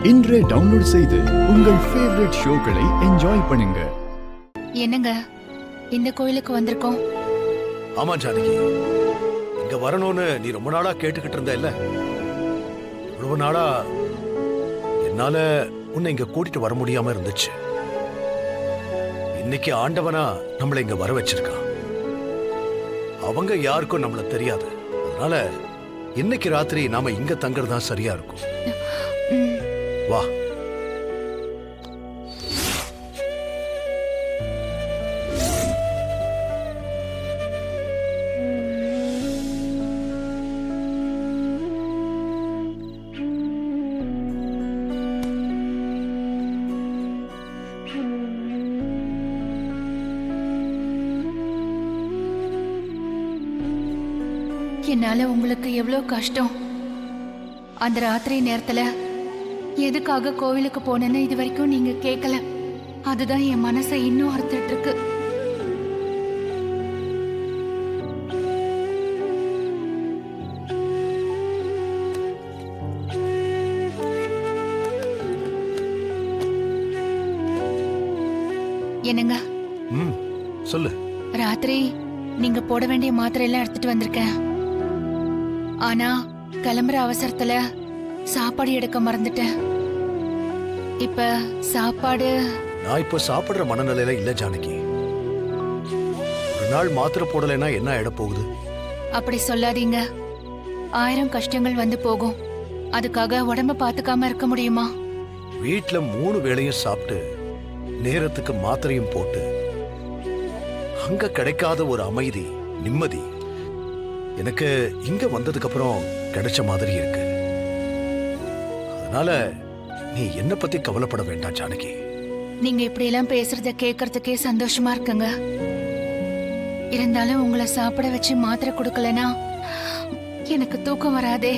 இன்றே டவுன்லோட் செய்து உங்கள் ஃபேவரட் ஷோக்களை என்ஜாய் பண்ணுங்க. என்னங்க இந்த கோயிலுக்கு வந்திருக்கோம்? ஆமா ஜானகி, இங்க வரணும்னு நீ ரொம்ப நாளா கேட்டுக்கிட்டு இருந்த இல்ல? ரொம்ப நாளா என்னால உன்னை இங்க கூட்டிட்டு வர முடியாம இருந்துச்சு. இன்னைக்கு ஆண்டவனா நம்மளை இங்க வர வச்சிருக்கான். அவங்க யாருக்கும் நம்மள தெரியாது. அதனால இன்னைக்கு ராத்திரி நாம இங்க தங்கறதா சரியா இருக்கும். வா. என்னால உங்களுக்கு எவ்வளவு கஷ்டம். அந்த ராத்திரி நேரத்துல எதுக்காக கோவிலுக்கு போனேன்னு இது வரைக்கும் நீங்க கேட்கல. அதுதான் என் மனசை இன்னும் அறுத்துட்டு இருக்கு. என்னங்க சொல்லு. ராத்திரி நீங்க போட வேண்டிய மாத்திரை எல்லாம் எடுத்துட்டு வந்திருக்கேன். ஆனா கிளம்புற அவசரத்துல சாப்பாடு எடுக்க மறந்துட்டேன். இப்ப சாப்பாடு நான் இப்ப சாப்பிடுற மனநிலையில இல்ல ஜானகி. ஒரு நாள் மாத்திரை போடலைன்னா என்ன ஆயிட போகுது? அப்படி சொல்லாதீங்க. 1000 கஷ்டங்கள் வந்து போகும். அதுக்காக உடம்ப பாத்துக்காம இருக்க முடியுமா? வீட்டுல 3 வேளையும் சாப்பிட்டு நேரத்துக்கு மாத்திரையும் போட்டு அங்க கிடைக்காத ஒரு அமைதி, நிம்மதி எனக்கு இங்க வந்ததுக்கு அப்புறம் கிடைச்ச மாதிரி இருக்கு. அதனால நீ என்ன பத்தி கவலைப்பட வேண்டாம் ஜானகி. நீங்க இப்படி எல்லாம் பேசுறத கேட்கறதுக்கே சந்தோஷமா இருக்குங்க. இருந்தாலும் உங்களை சாப்பிட வச்சு மாத்திரை கொடுக்கலனா எனக்கு தூக்கம் வராதே.